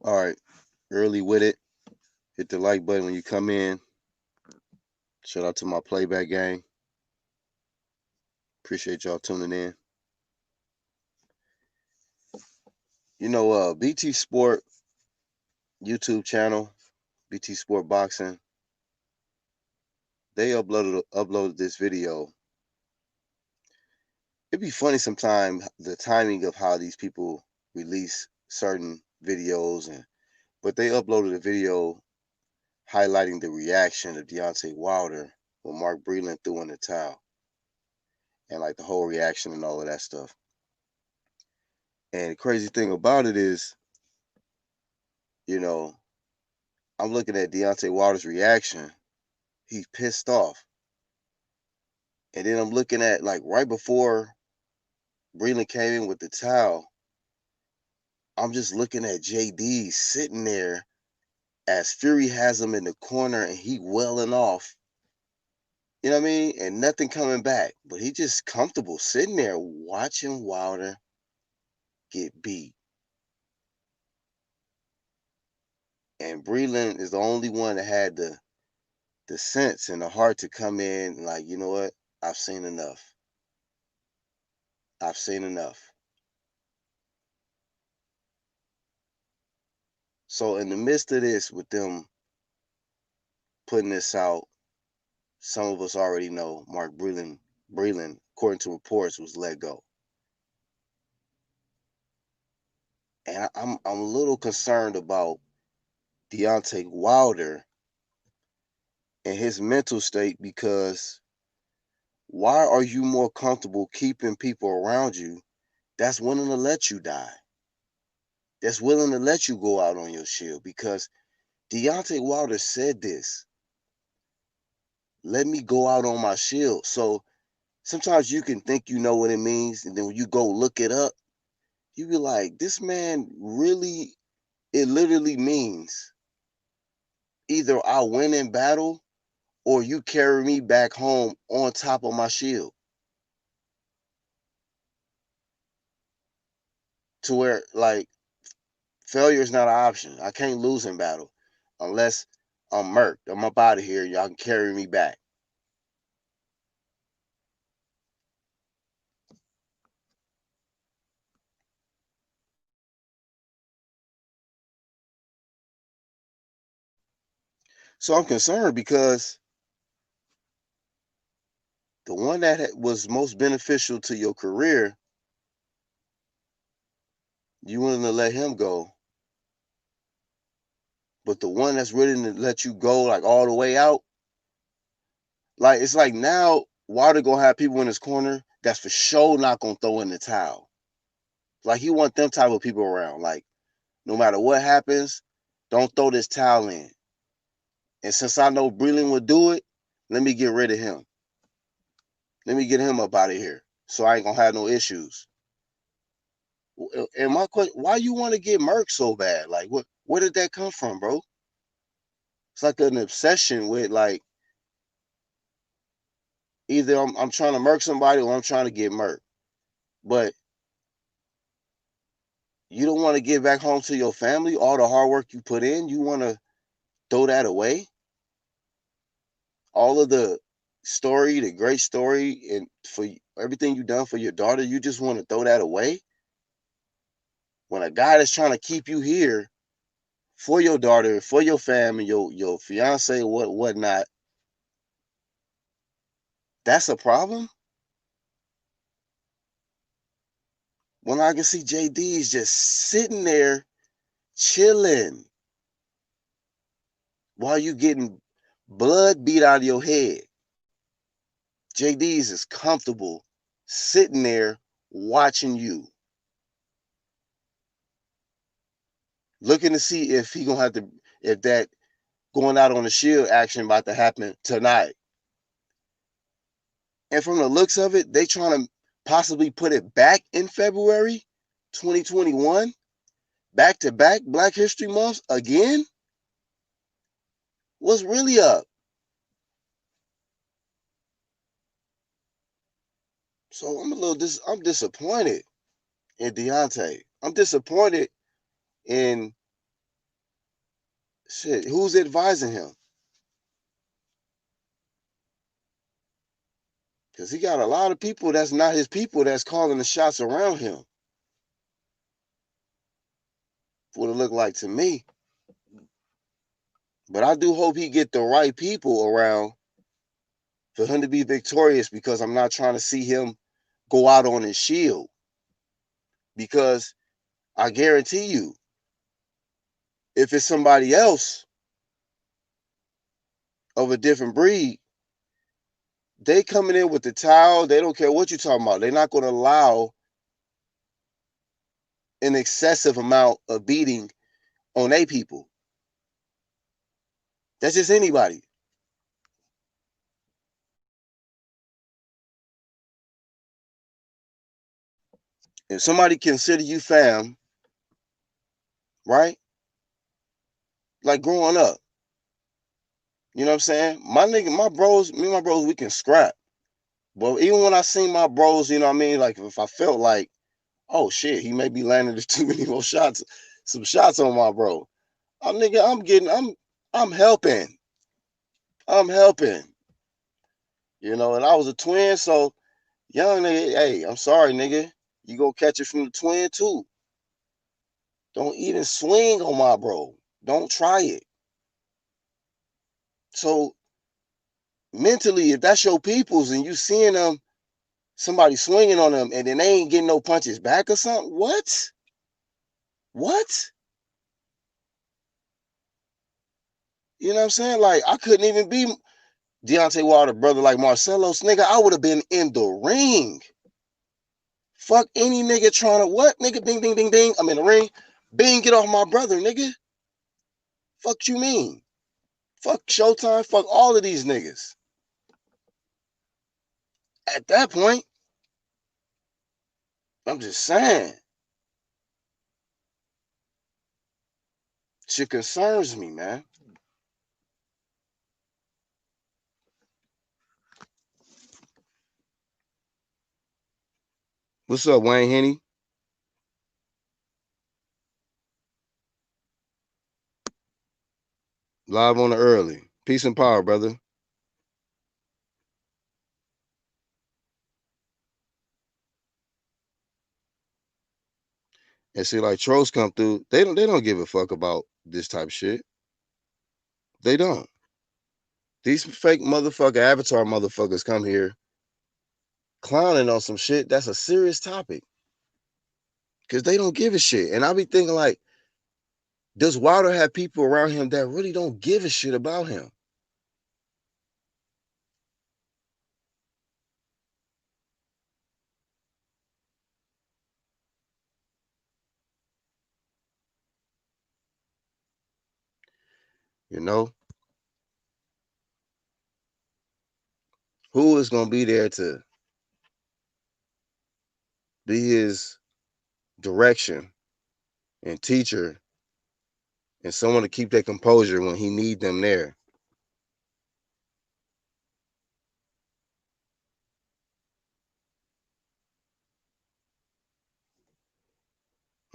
All right, early with it. Hit the like button when you come in. Shout out to my playback gang. Appreciate y'all tuning in. BT Sport YouTube channel, BT Sport Boxing, they uploaded this video. It'd be funny sometimes the timing of how these people release certain videos, but they uploaded a video highlighting the reaction of Deontay Wilder when Mark Breland threw in the towel, and like the whole reaction and all of that stuff. And the crazy thing about it is, you know, I'm looking at Deontay Wilder's reaction. He's pissed off. And then I'm looking at, like, right before Breland came in with the towel, I'm just looking at JD sitting there as Fury has him in the corner and he welling off. You know what I mean? And nothing coming back. But he just comfortable sitting there watching Wilder get beat. And Breland is the only one that had the sense and the heart to come in and, like, you know what? I've seen enough. I've seen enough. So in the midst of this, with them putting this out, some of us already know Breland, according to reports, was let go. And I'm a little concerned about Deontay Wilder and his mental state, because why are you more comfortable keeping people around you that's willing to let you die? That's willing to let you go out on your shield? Because Deontay Wilder said this. Let me go out on my shield. So sometimes you can think you know what it means, and then when you go look it up, you be like, this man really, it literally means either I win in battle or you carry me back home on top of my shield. To where, like, failure is not an option. I can't lose in battle unless I'm murked. I'm up out of here. Y'all can carry me back. So I'm concerned because the one that was most beneficial to your career, you willing to let him go. But the one that's ready to let you go, like, all the way out, like, it's like now Wilder gonna have people in his corner that's for sure not gonna throw in the towel. Like, he want them type of people around. Like, no matter what happens, don't throw this towel in. And since I know Breland would do it, let me get rid of him. Let me get him up out of here, so I ain't gonna have no issues. And my question: why you want to get Merc so bad? Like, what? Where did that come from, bro? It's like an obsession with, like, either I'm trying to murk somebody or I'm trying to get murked. But you don't want to get back home to your family, all the hard work you put in. You want to throw that away? All of the story, the great story, and for everything you've done for your daughter, you just want to throw that away? When a guy that's trying to keep you here for your daughter, for your family, your fiance, whatnot, that's a problem? When I can see JD is just sitting there chilling while you getting blood beat out of your head. JD's is comfortable sitting there watching you, looking to see if he gonna have to, if that going out on the shield action about to happen tonight. And from the looks of it, they trying to possibly put it back in February 2021, back to back Black History Months again. What's really up? So I'm disappointed in Deontay. I'm disappointed in Shit, who's advising him? Because he got a lot of people that's not his people that's calling the shots around him. What it look like to me. But I do hope he get the right people around for him to be victorious, because I'm not trying to see him go out on his shield. Because I guarantee you, if it's somebody else of a different breed, they coming in with the towel. They don't care what you're talking about. They're not going to allow an excessive amount of beating on their people. That's just anybody. If somebody consider you fam, right? Like growing up, you know what I'm saying? My nigga, my bros, me and my bros, we can scrap. But even when I seen my bros, you know what I mean? Like if I felt like, oh shit, he may be landing too many more shots, some shots on my bro. Nigga, I'm helping. I'm helping. You know, and I was a twin, so young nigga, hey, I'm sorry, nigga. You go catch it from the twin too. Don't even swing on my bro. Don't try it. So mentally, if that's your peoples and you seeing them, somebody swinging on them, and then they ain't getting no punches back or something, what? What? You know what I'm saying? Like, I couldn't even be Deontay Wilder, brother, like Marcelo's nigga. I would have been in the ring. Fuck any nigga trying to what? Nigga, ding, ding, ding, ding. I'm in the ring. Bing, get off my brother, nigga. Fuck you mean? Fuck Showtime. Fuck all of these niggas. At that point, I'm just saying. Shit concerns me, man. What's up, Wayne Henny? Live on the early. Peace and power, brother. And see, like trolls come through, they don't give a fuck about this type of shit. They don't. These fake motherfucker avatar motherfuckers come here clowning on some shit that's a serious topic. Cause they don't give a shit. And I be thinking like, does Wilder have people around him that really don't give a shit about him? You know? Who is gonna be there to be his direction and teacher and someone to keep their composure when he need them there?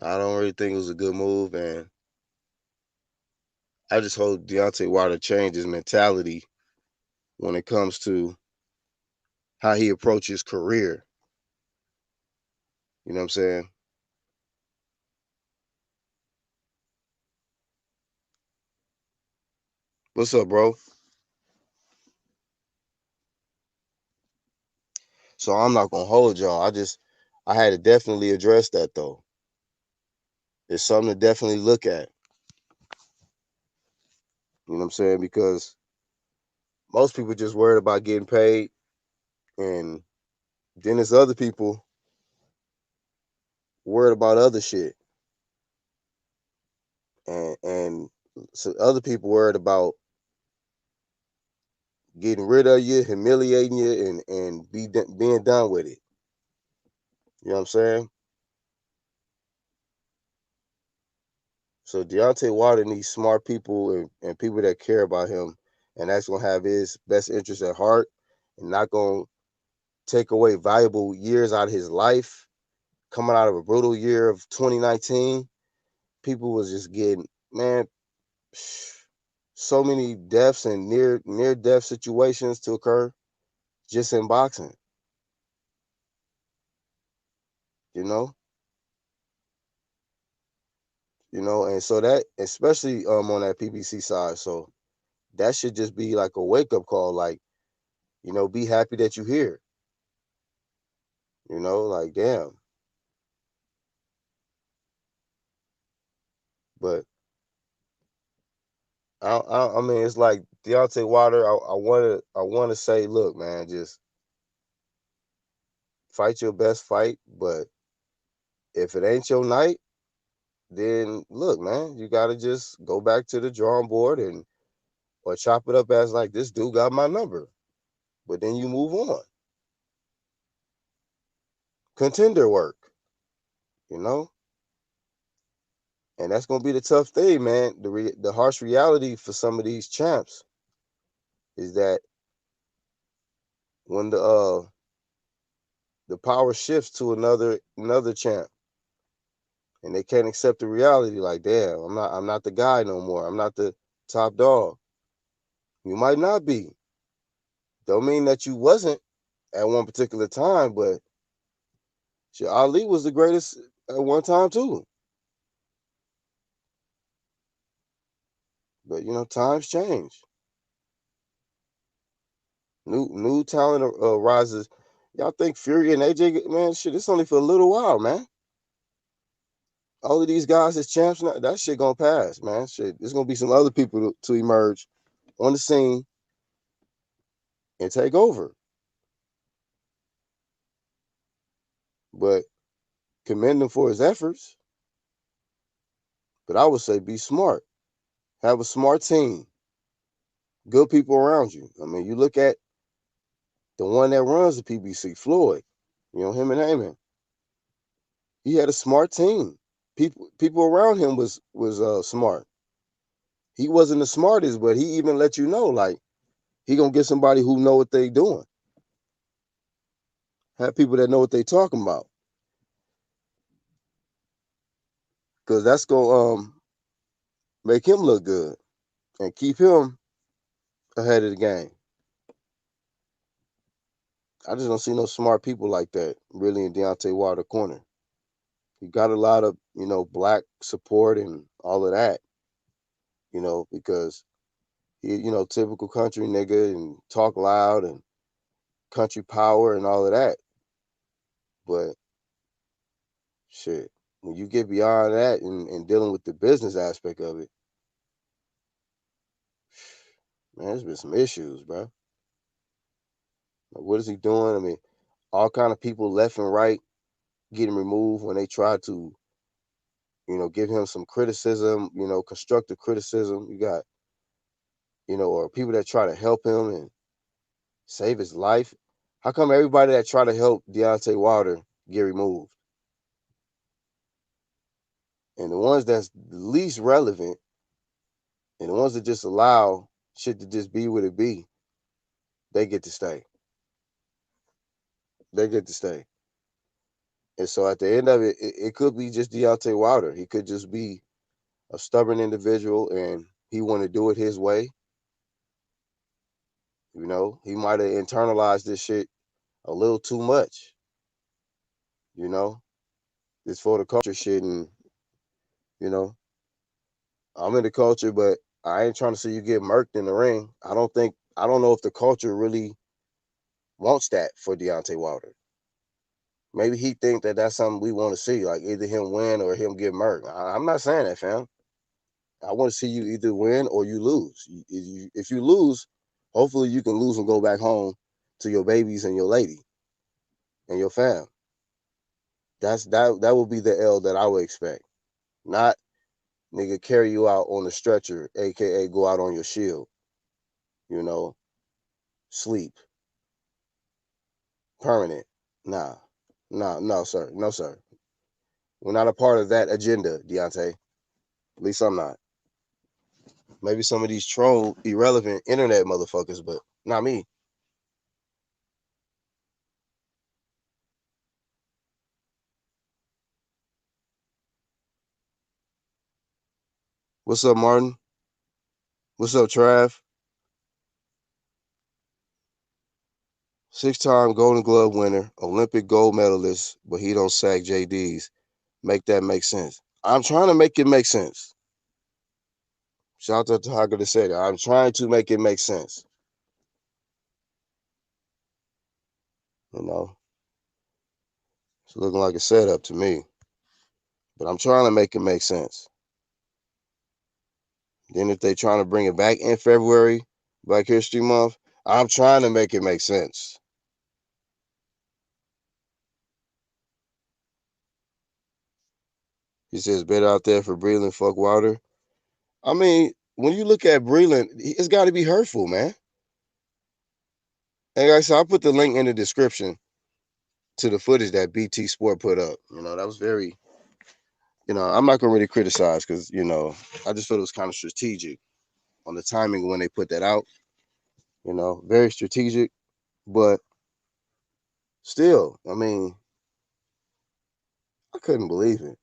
I don't really think it was a good move, and I just hope Deontay Wilder changes mentality when it comes to how he approaches career. You know what I'm saying? What's up, bro? So I'm not gonna hold y'all. I had to definitely address that though. It's something to definitely look at. You know what I'm saying? Because most people just worried about getting paid, and then there's other people worried about other shit, and so other people worried about getting rid of you, humiliating you, and being done with it. You know what I'm saying? So Deontay Wilder needs smart people and people that care about him, and that's gonna have his best interest at heart, and not gonna take away valuable years out of his life. Coming out of a brutal year of 2019, people was just getting, man. so many deaths and near death situations to occur just in boxing, you know? And so that, especially on that PBC side, so that should just be like a wake up call, like, be happy that you're here, like damn. But I mean, it's like Deontay Wilder. I want to say, look, man, just fight your best fight. But if it ain't your night, then look, man, you gotta just go back to the drawing board and or chop it up as like this dude got my number. But then you move on. Contender work, you know, and that's gonna be the tough thing, man. The harsh reality for some of these champs is that when the power shifts to another champ and they can't accept the reality, like damn, I'm not the guy no more, I'm not the top dog. You might not be, don't mean that you wasn't at one particular time, but shit, Ali was the greatest at one time too. But times change, new talent rises. Y'all think Fury and AJ, man, shit, it's only for a little while, man. All of these guys as champs now, that shit gonna pass, man. Shit, there's gonna be some other people to emerge on the scene and take over. But commend him for his efforts. But I would say be smart. Have a smart team. Good people around you. I mean, you look at the one that runs the PBC, Floyd. Him and Heyman. He had a smart team. People around him was smart. He wasn't the smartest, but he even let you know, like, he gonna get somebody who know what they doing. Have people that know what they talking about. Cause that's gonna make him look good and keep him ahead of the game. I just don't see no smart people like that really in Deontay Wilder corner. He got a lot of, black support and all of that, because he, typical country nigga and talk loud and country power and all of that. But shit, when you get beyond that and dealing with the business aspect of it, man, there's been some issues, bro. Like, what is he doing? I mean, all kind of people left and right getting removed when they try to, give him some criticism, constructive criticism. You got, or people that try to help him and save his life. How come everybody that try to help Deontay Wilder get removed? And the ones that's the least relevant and the ones that just allow shit to just be what it be, they get to stay. They get to stay. And so at the end of it, it could be just Deontay Wilder. He could just be a stubborn individual and he want to do it his way. He might have internalized this shit a little too much. You know, it's for the culture shit, and you know, I'm in the culture, but I ain't trying to see you get murked in the ring. I don't know if the culture really wants that for Deontay Wilder. Maybe he think that that's something we want to see, like either him win or him get murked. I'm not saying that, fam. I want to see you either win or you lose. If you lose, hopefully you can lose and go back home to your babies and your lady and your fam. That would be the L that I would expect. Not nigga carry you out on the stretcher, aka go out on your shield, you know, sleep, permanent. Nah, nah, no, sir. No, sir. We're not a part of that agenda, Deontay. At least I'm not. Maybe some of these troll, irrelevant internet motherfuckers, but not me. What's up, Martin? What's up, Trav? 6-time Golden Glove winner, Olympic gold medalist, but he don't sack JDs. Make that make sense. I'm trying to make it make sense. Shout out to Haga to say that. I'm trying to make it make sense. You know, it's looking like a setup to me, but I'm trying to make it make sense. Then if they trying to bring it back in February, Black History Month, I'm trying to make it make sense. He says better out there for Breland, fuck Wilder. I mean, when you look at Breland, it's got to be hurtful, man. And like I said, I put the link in the description to the footage that BT Sport put up. You know, that was very, I'm not gonna really criticize because I just felt it was kind of strategic on the timing when they put that out. Very strategic, but still, I mean, I couldn't believe it.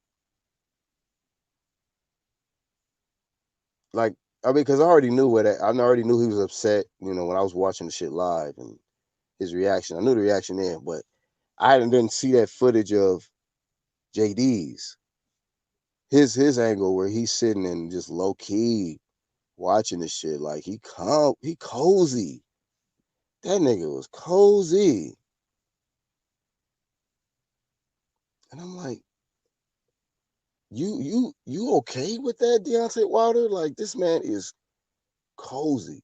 Like, I mean, because I already knew I already knew he was upset. When I was watching the shit live and his reaction, I knew the reaction then, but I didn't see that footage of JD's his angle where he's sitting and just low key watching this shit. Like he cozy. That nigga was cozy. And I'm like, you okay with that, Deontay Wilder? Like this man is cozy.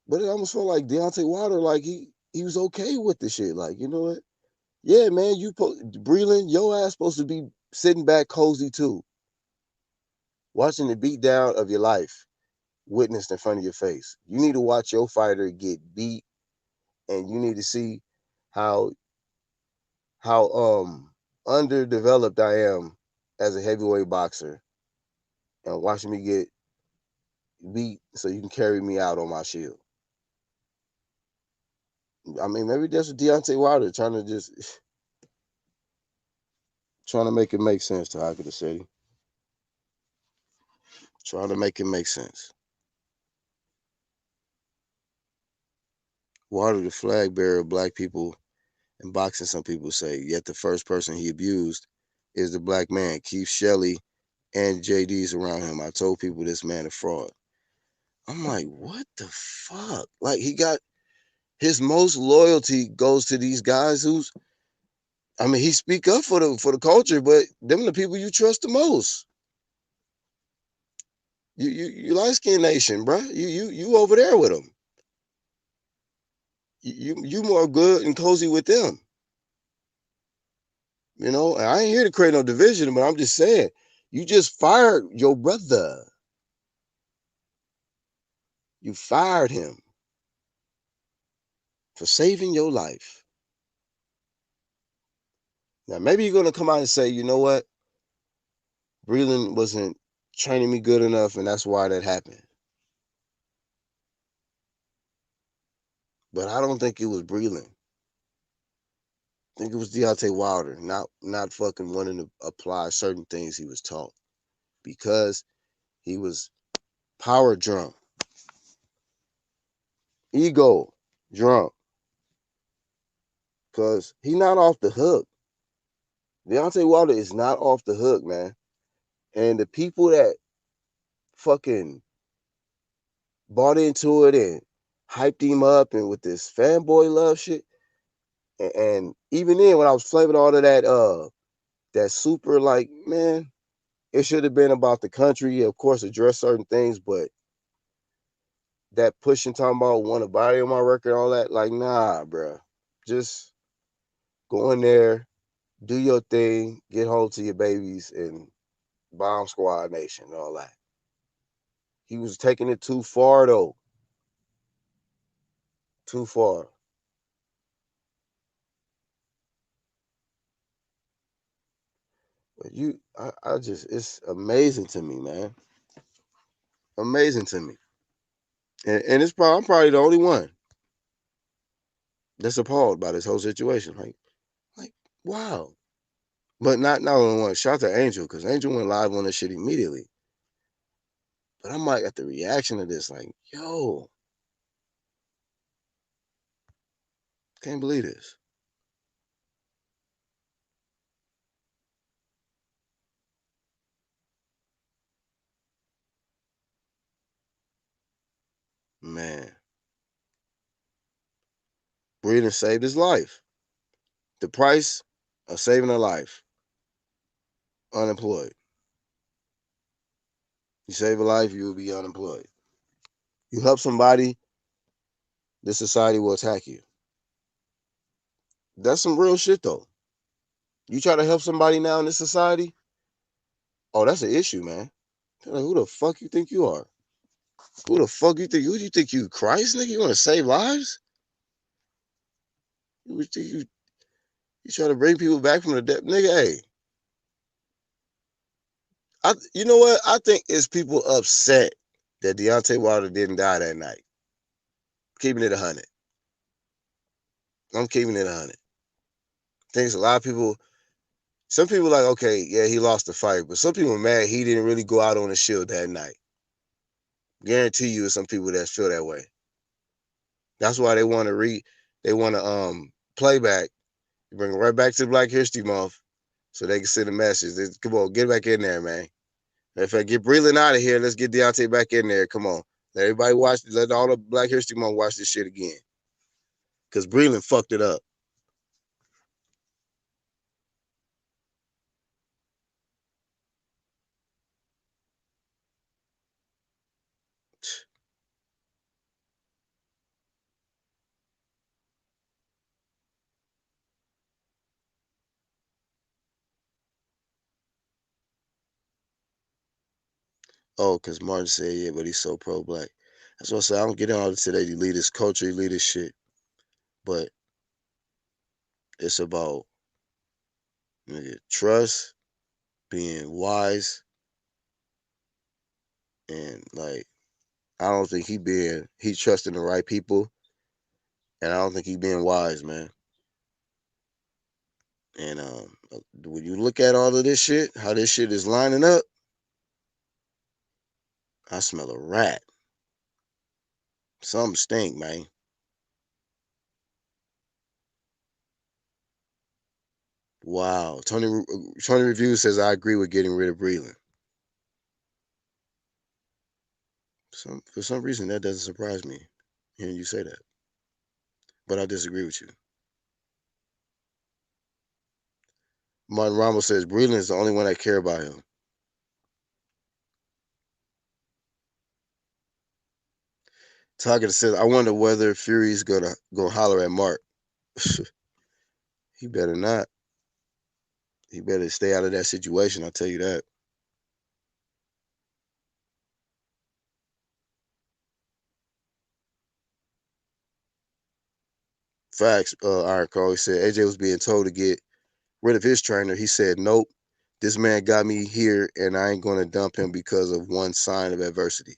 But it almost felt like Deontay Wilder, like he was okay with the shit. Like, you know what? Yeah, man, Breland, your ass supposed to be sitting back cozy too, watching the beat down of your life witnessed in front of your face. You need to watch your fighter get beat, and you need to see how underdeveloped I am as a heavyweight boxer, and watching me get beat so you can carry me out on my shield. I mean, maybe that's what Deontay Wilder trying to make it make sense to Hockey the City. Trying to make it make sense. Wilder, the flag bearer of black people in boxing, some people say, yet the first person he abused is the black man. Keith Shelley and JD's around him. I told people this man a fraud. I'm like, what the fuck? Like he got his most loyalty goes to these guys he speak up for the culture, but them the people you trust the most. You light skin nation, bro. You over there with them. You more good and cozy with them. And I ain't here to create no division, but I'm just saying, you just fired your brother. You fired him for saving your life. Now maybe you're gonna come out and say, you know what? Breland wasn't training me good enough, and that's why that happened. But I don't think it was Breland. I think it was Deontay Wilder, not fucking wanting to apply certain things he was taught because he was power drunk, ego drunk. Because he not off the hook. Deontay Wilder is not off the hook, man. And the people that fucking bought into it and hyped him up and with this fanboy love shit, and even then when I was flaving all of that super, like, man, it should have been about the country, of course, address certain things, but that pushing talking about want to body on my record, all that, like, nah, bro. Just go in there, do your thing, get home to your babies, and bomb squad nation and all that. He was taking it too far though. Too far. But I just, it's amazing to me, man. Amazing to me. And I'm probably the only one that's appalled by this whole situation. Like, wow. But not only one. Shout out to Angel, because Angel went live on this shit immediately. But I'm like, at the reaction of this, like, yo, can't believe this. Man, Breeden saved his life. The price of saving a life, unemployed. You save a life, you will be unemployed. You help somebody, this society will attack you. That's some real shit, though. You try to help somebody now in this society, oh, that's an issue, man. Like, who the fuck you think you are? Who the fuck you think? Who do you think you, Christ, nigga? You want to save lives? You think you try to bring people back from the dead, nigga? Hey, you know what? I think it's people upset that Deontay Wilder didn't die that night. Keeping it 100. I'm keeping it 100. I think it's a lot of people. Some people like, okay, yeah, he lost the fight, but some people are mad he didn't really go out on the shield that night. Guarantee you, some people that feel that way. That's why they want to play back, bring it right back to Black History Month, so they can send a message. Come on, get back in there, man. In fact, get Breland out of here. Let's get Deontay back in there. Come on, let everybody watch. Let all the Black History Month watch this shit again, because Breland fucked it up. Oh, because Martin said, yeah, but he's so pro-black. That's what I said. I don't get all into that elitist culture, elitist shit. But it's about, nigga, trust, being wise, and like, I don't think he trusting the right people, and I don't think he being wise, man. And when you look at all of this shit, how this shit is lining up, I smell a rat. Something stink, man. Wow. Tony Review says I agree with getting rid of Breland. For some reason that doesn't surprise me hearing you say that. But I disagree with you. Martin Ramos says Breland is the only one that care about him. Talking says, I wonder whether Fury's gonna go holler at Mark. He better not. He better stay out of that situation, I'll tell you that. Facts, Iron Call. He said AJ was being told to get rid of his trainer. He said, nope, this man got me here and I ain't gonna dump him because of one sign of adversity.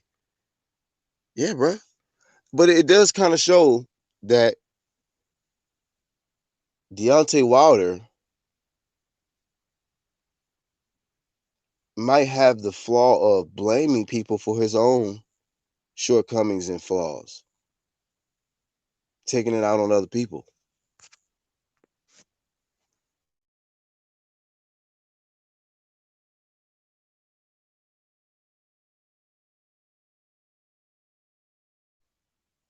Yeah, bro. But it does kind of show that Deontay Wilder might have the flaw of blaming people for his own shortcomings and flaws, taking it out on other people.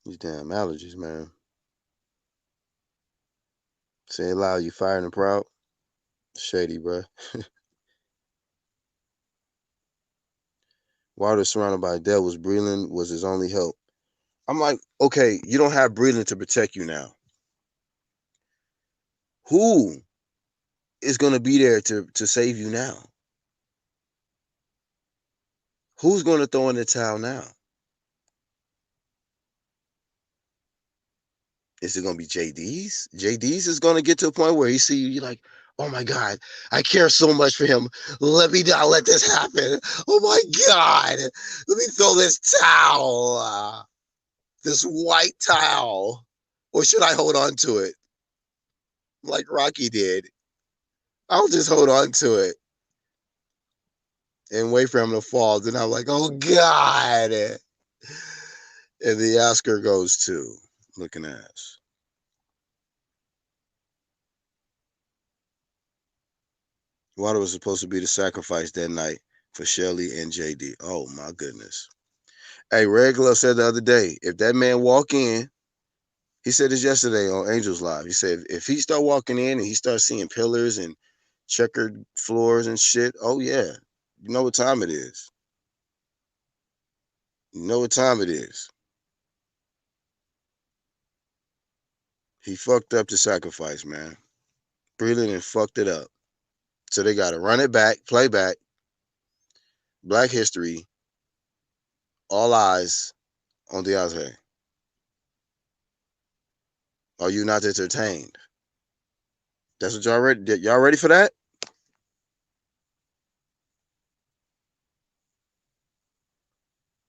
These damn allergies, man. Say it loud, you fired and proud. Shady, bro. Wilder surrounded by devils. Breland was his only help. I'm like, okay, you don't have Breland to protect you now. Who is going to be there to save you now? Who's going to throw in the towel now? Is it going to be JD's? JD's is going to get to a point where he see you, you're like, oh my God, I care so much for him. Let me not let this happen. Oh my God, let me throw this towel, this white towel. Or should I hold on to it like Rocky did? I'll just hold on to it. and wait for him to fall. Then I'm like, oh God. And the Oscar goes to looking ass. Water was supposed to be the sacrifice that night for Shelly and JD. Oh my goodness. Hey, Red Glove said the other day, if that man walk in, he said this yesterday on Angels Live. He said if he start walking in and he starts seeing pillars and checkered floors and shit, oh yeah, you know what time it is. You know what time it is. He fucked up the sacrifice, man. Breland and fucked it up. So they got to run it back, play back. Black history, all eyes on Deontay. Are you not entertained? That's what y'all ready? Y'all ready for that?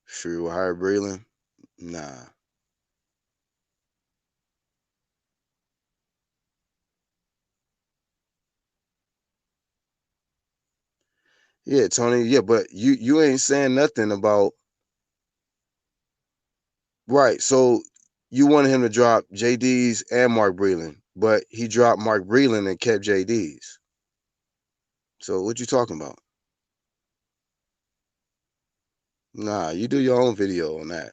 Sure, will hire Breland? Nah. Yeah, Tony. Yeah, but you ain't saying nothing about right. So you wanted him to drop JD's and Mark Breland, but he dropped Mark Breland and kept JD's. So what you talking about? Nah, you do your own video on that.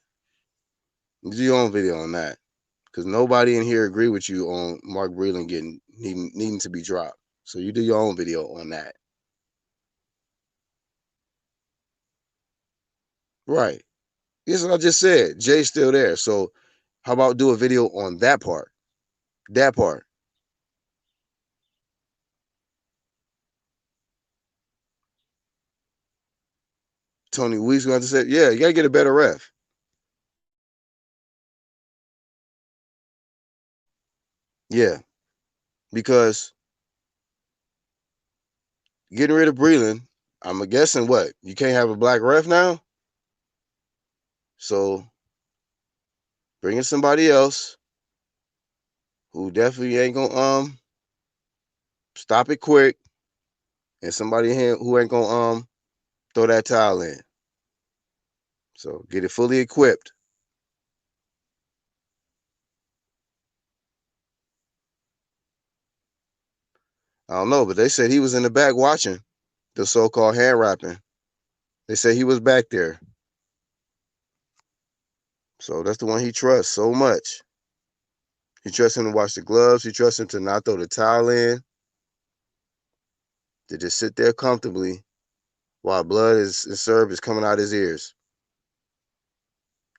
You do your own video on that. Because nobody in here agree with you on Mark Breland needing to be dropped. So you do your own video on that. Right. This is what I just said. Jay's still there. So how about do a video on that part? That part. Tony Weeks going to say, yeah, you got to get a better ref. Yeah. Because getting rid of Breland, I'm guessing what? You can't have a black ref now? So bringing somebody else who definitely ain't gonna stop it quick, and somebody who ain't gonna throw that towel in. So get it fully equipped. I don't know, but they said he was in the back watching the so-called hand wrapping. They said he was back there. So that's the one he trusts so much. He trusts him to wash the gloves. He trusts him to not throw the towel in. To just sit there comfortably while blood is syrup is coming out his ears.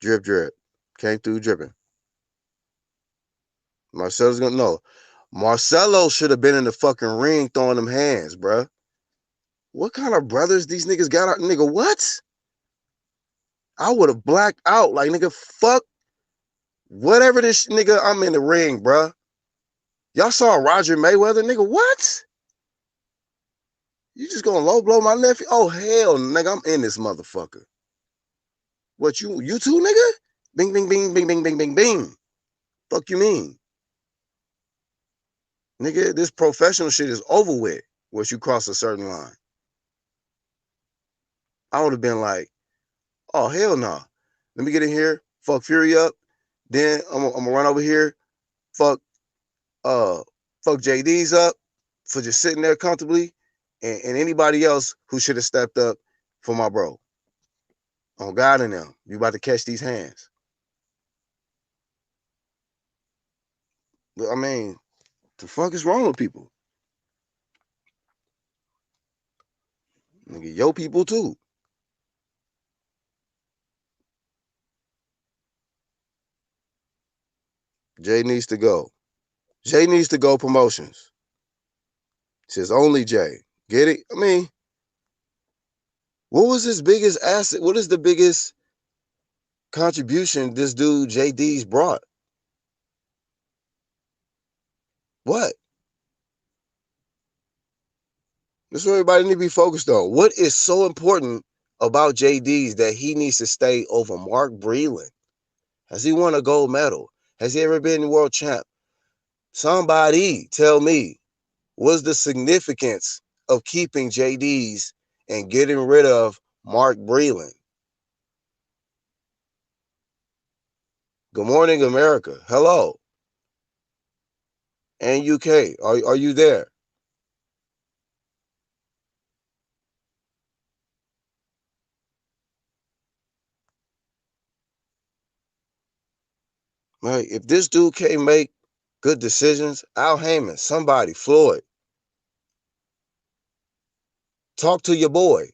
Drip, drip. Came through dripping. Marcelo's gonna know. Marcelo should have been in the fucking ring throwing them hands, bruh. What kind of brothers these niggas got out? Nigga, what? I would have blacked out. Like, nigga, fuck whatever this nigga, I'm in the ring, bruh. Y'all saw Roger Mayweather, nigga, what? You just gonna low blow my nephew? Oh, hell, nigga, I'm in this motherfucker. What, you too, nigga? Bing, bing, bing, bing, bing, bing, bing, bing. Fuck you mean? Nigga, this professional shit is over with once you cross a certain line. I would have been like, oh, hell no. Nah. Let me get in here, fuck Fury up. Then I'm gonna run over here, fuck fuck JD's up for just sitting there comfortably, and anybody else who should have stepped up for my bro. On God and them. You about to catch these hands. But I mean, the fuck is wrong with people? Nigga, yo people too. Jay needs to go. Jay needs to go promotions. It says only Jay. Get it? I mean, what was his biggest asset? What is the biggest contribution this dude JD's brought? What? That's what everybody need to be focused on. What is so important about JD's that he needs to stay over Mark Breland? Has he won a gold medal? Has he ever been world champ? Somebody tell me, what's the significance of keeping JD's and getting rid of Mark Breland. Good morning, America. Hello. And UK. Are you there? Right? If this dude can't make good decisions, Al Heyman, somebody, Floyd, talk to your boy.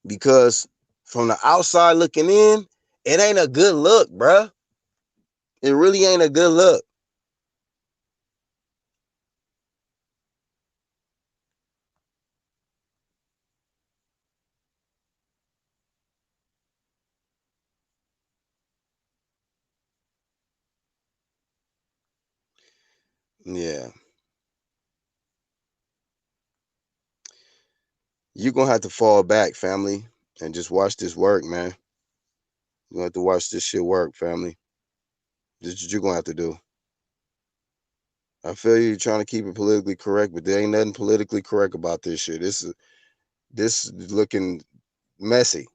Because from the outside looking in, it ain't a good look, bruh. It really ain't a good look. Yeah. You're going to have to fall back, family, and just watch this work, man. You're going to have to watch this shit work, family. This is what you're going to have to do. I feel you're trying to keep it politically correct, but there ain't nothing politically correct about this shit. This is looking messy.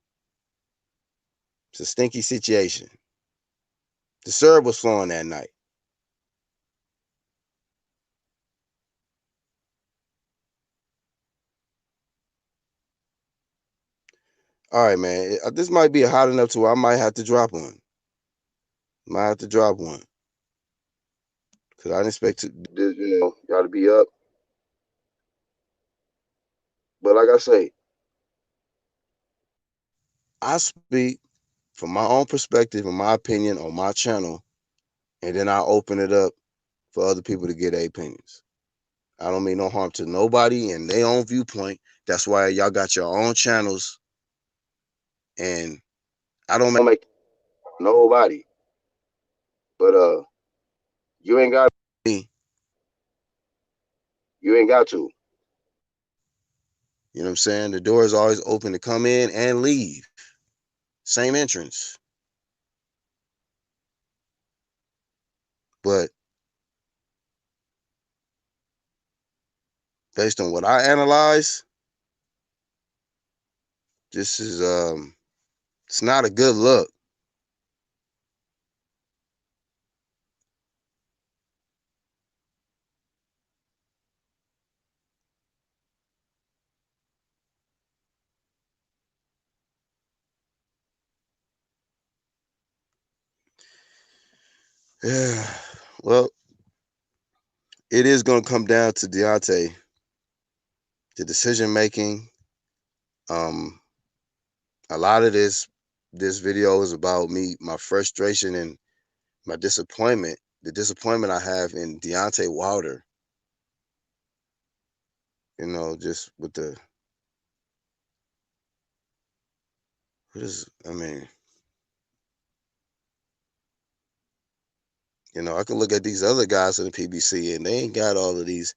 It's a stinky situation. The syrup was flowing that night. All right, man. This might be hot enough to where I might have to drop one. Might have to drop one. Because I didn't expect to, y'all to be up. But like I say, I speak from my own perspective and my opinion on my channel, and then I open it up for other people to get their opinions. I don't mean no harm to nobody and their own viewpoint. That's why y'all got your own channels, and I don't make nobody. But you ain't got me. You ain't got to. You know what I'm saying? The door is always open to come in and leave. Same entrance. But based on what I analyze, this is it's not a good look. Yeah. Well, it is gonna come down to Deontay, the decision making. Um, a lot of this video is about me, my frustration and my disappointment. The disappointment I have in Deontay Wilder. Just with the what is I mean, I can look at these other guys in the PBC and they ain't got all of these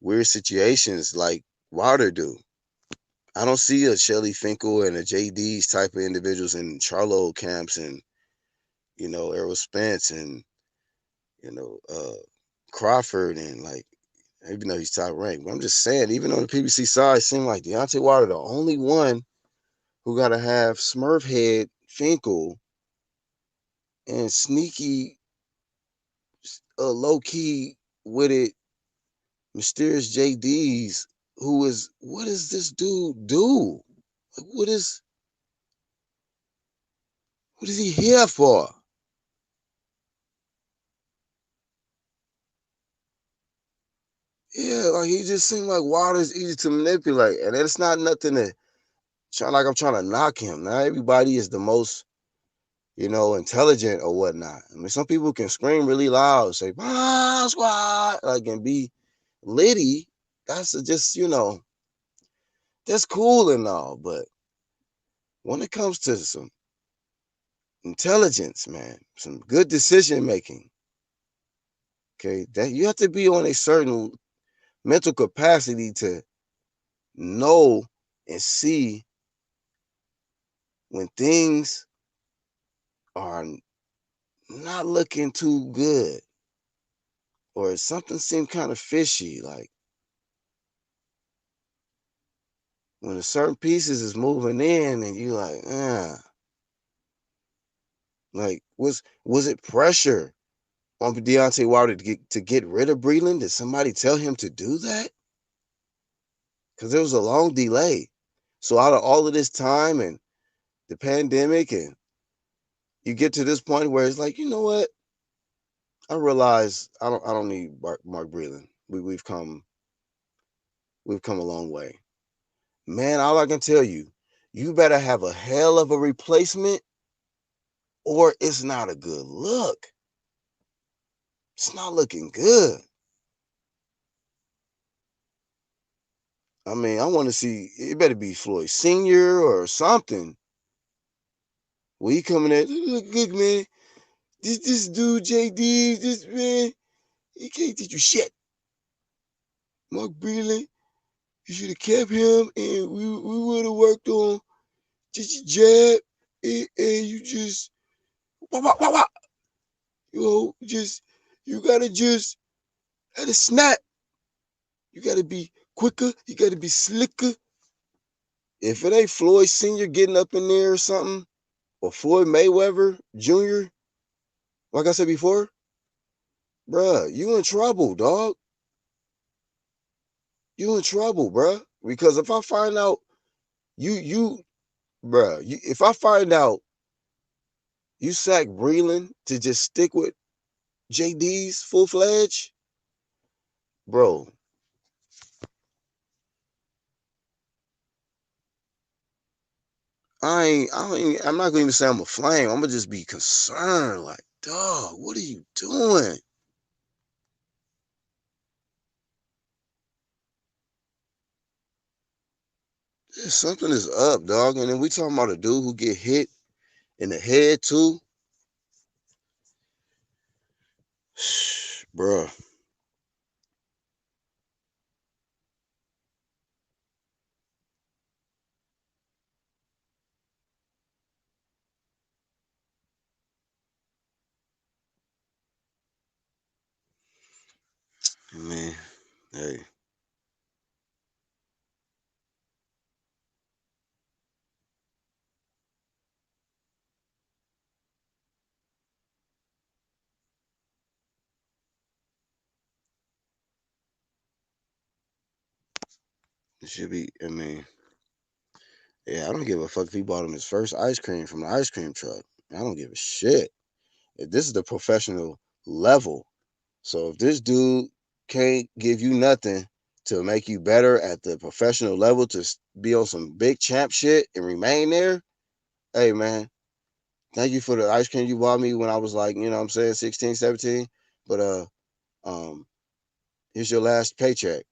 weird situations like Wilder do. I don't see a Shelly Finkel and a JD's type of individuals in Charlo camps and Errol Spence and you know uh Crawford and like even though he's top ranked. But I'm just saying, even on the PBC side, it seemed like Deontay Wilder the only one who got to have Smurfhead Finkel and sneaky, low key with it, mysterious JD's. What does this dude do? Like, what is he here for? Yeah, like he just seemed like Wilder's easy to manipulate, and it's not nothing to try like I'm trying to knock him. Not everybody is the most intelligent or whatnot. I mean, some people can scream really loud, say squad," like and be litty. That's just that's cool and all, but when it comes to some intelligence, man, some good decision making, okay, that you have to be on a certain mental capacity to know and see when things are not looking too good. or something seemed kind of fishy. Like when a certain pieces is moving in, and you like, like was it pressure on Deontay Wilder to get rid of Breland? Did somebody tell him to do that? Because there was a long delay. So out of all of this time and the pandemic, and you get to this point where it's like, you know what? I realize I don't need Mark Breland. We've come a long way. Man, all I can tell you, you better have a hell of a replacement or it's not a good look. It's not looking good. I mean, I want to see it better be Floyd Sr. or something. We coming at look good, man. This dude, JD, this man, he can't teach you shit. Mark Breland, you should have kept him and we would have worked on just your jab and you just wah, wah, wah, wah. You know, just you gotta just let it snap. You gotta be quicker, you gotta be slicker. If it ain't Floyd Sr. getting up in there or something, or Floyd Mayweather Jr., like I said before, bruh, you in trouble, dog. You in trouble, bruh. Because if I find out if I find out you sack Breland to just stick with JD's full fledged, bro, I'm not gonna even say I'm a flame. I'm gonna just be concerned, like, dog, what are you doing? Something is up, dog. And then we talking about a dude who get hit in the head too. Bruh, man, hey, it should be. I mean, yeah, I don't give a fuck if he bought him his first ice cream from the ice cream truck. I don't give a shit. This is the professional level. So if this dude can't give you nothing to make you better at the professional level to be on some big champ shit and remain there, hey man, thank you for the ice cream you bought me when I was like, you know what I'm saying, 16, 17. But um here's your last paycheck.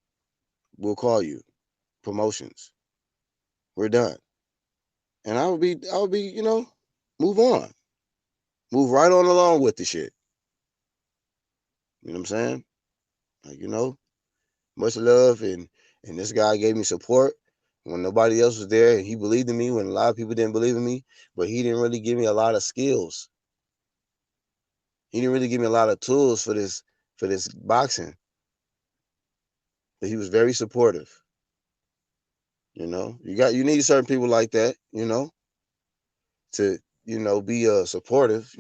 We'll call you. Promotions. We're done. And I would be, move on. Move right on along with the shit. You know what I'm saying? Like, much love and this guy gave me support when nobody else was there and he believed in me when a lot of people didn't believe in me, but he didn't really give me a lot of skills. He didn't really give me a lot of tools for this boxing. But he was very supportive. You need certain people like that, to be supportive.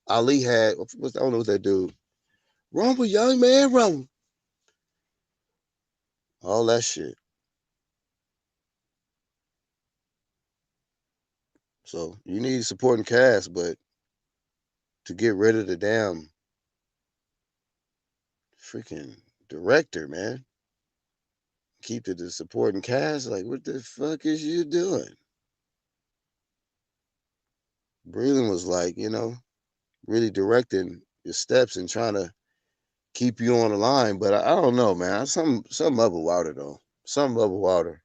Ali had I don't know what that dude. Rumble, young man, rumble. All that shit. So you need supporting cast, but to get rid of the damn freaking director, man. Keep it the supporting cast. Like, what the fuck is you doing? Breland was like, really directing your steps and trying to keep you on the line. But I don't know, man. Some up with Wilder though. Some up with Wilder.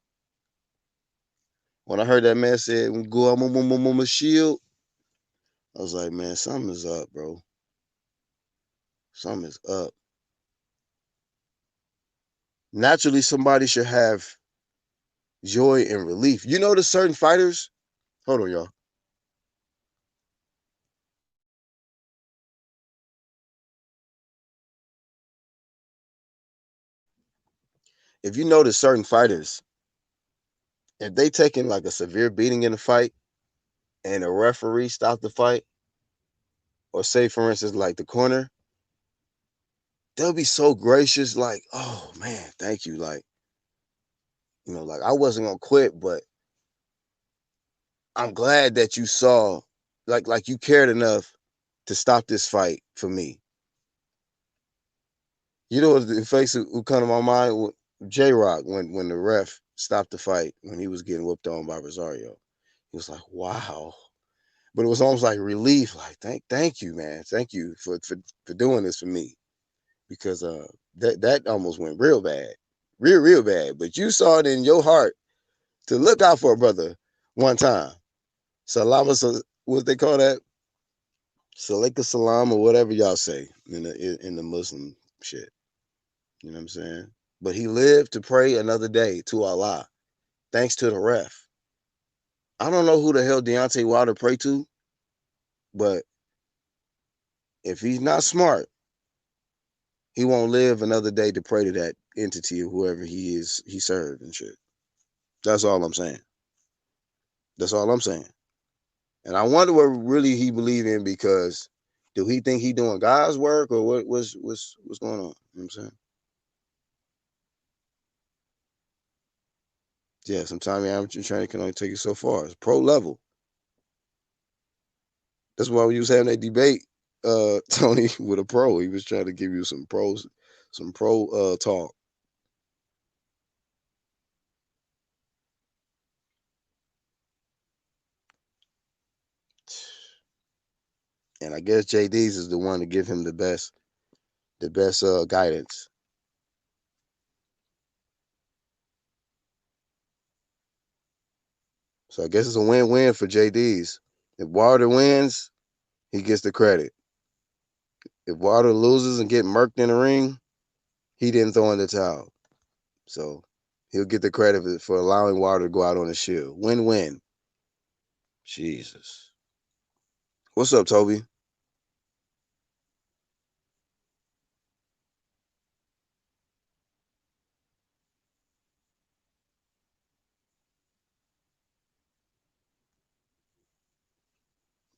When I heard that man say, "Go on, my shield," I was like, man, something is up, bro. Something is up. Naturally, somebody should have joy and relief. You know, the certain fighters. Hold on, y'all. if you notice certain fighters, if they taking like a severe beating in the fight and a referee stop the fight, or say for instance like the corner, they'll be so gracious, like, oh man, thank you. Like, like I wasn't gonna quit, but I'm glad that you saw, like you cared enough to stop this fight for me. You know what the face who come to my mind? J Rock, when the ref stopped the fight when he was getting whooped on by Rosario. He was like, wow. But it was almost like relief, like thank you, man. Thank you for doing this for me. Because that almost went real bad. Real bad. But you saw it in your heart to look out for a brother one time. Salama, what they call that? Salika salam or whatever y'all say in the Muslim shit. You know what I'm saying? But he lived to pray another day to Allah, thanks to the ref. I don't know who the hell Deontay Wilder prayed to, but if he's not smart, he won't live another day to pray to that entity or whoever he served and shit. That's all I'm saying. That's all I'm saying. And I wonder what really he believe in, because do he think he doing God's work, or what's going on? You know what I'm saying? Yeah, sometimes amateur training can only take you so far. It's pro level. That's why we was having that debate, Tony, with a pro. He was trying to give you some pro talk. And I guess JD's is the one to give him the best guidance. So I guess it's a win-win for JD's. If Wilder wins, he gets the credit. If Wilder loses and get murked in the ring, he didn't throw in the towel. So he'll get the credit for allowing Wilder to go out on a shield. Win-win. Jesus. What's up, Toby?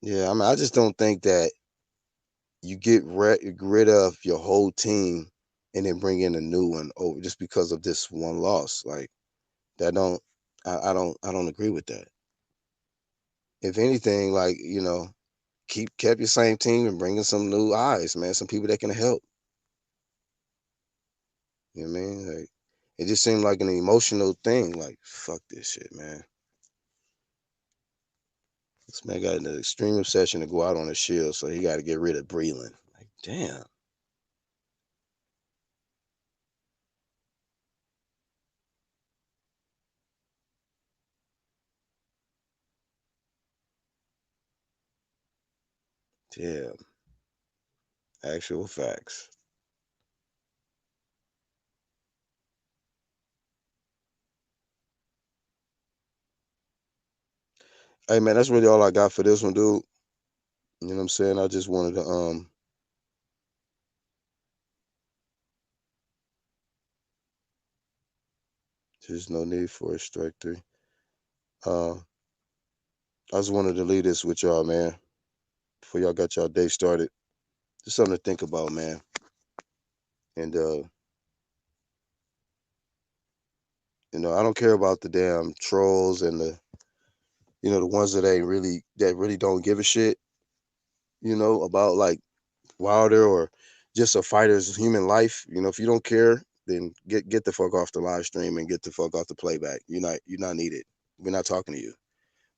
Yeah, I mean, I just don't think that you get rid of your whole team and then bring in a new one over just because of this one loss. Like that don't I don't agree with that. If anything, like, kept your same team and bring in some new eyes, man, some people that can help. You know what I mean? Like, it just seemed like an emotional thing. Like, fuck this shit, man. This man got an extreme obsession to go out on a shield, so he got to get rid of Breland. Like, damn. Damn. Actual facts. Hey, man, that's really all I got for this one, dude. You know what I'm saying? I just wanted to there's no need for a strike three. I just wanted to leave this with y'all, man. Before y'all got y'all day started. Just something to think about, man. And I don't care about the damn trolls and the ones that really don't give a shit, about like Wilder or just a fighter's human life. If you don't care, then get the fuck off the live stream and get the fuck off the playback. You're not needed. We're not talking to you.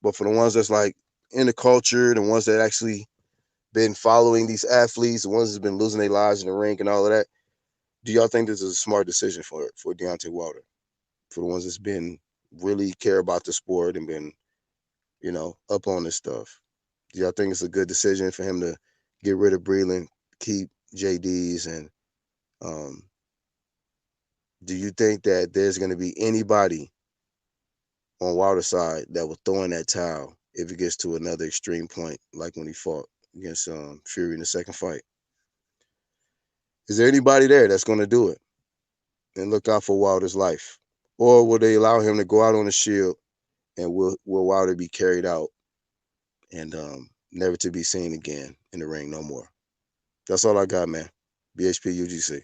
But for the ones that's like in the culture, the ones that actually been following these athletes, the ones that's been losing their lives in the ring and all of that, do y'all think this is a smart decision for Deontay Wilder? For the ones that's been really care about the sport and been, up on this stuff. Do y'all think it's a good decision for him to get rid of Breland, keep JD's, and um, do you think that there's going to be anybody on Wilder's side that will throw in that towel if it gets to another extreme point, like when he fought against Fury in the second fight? Is there anybody there that's going to do it? and look out for Wilder's life? Or will they allow him to go out on the shield and will Wilder be carried out and never to be seen again in the ring no more? That's all I got, man. BHP UGC.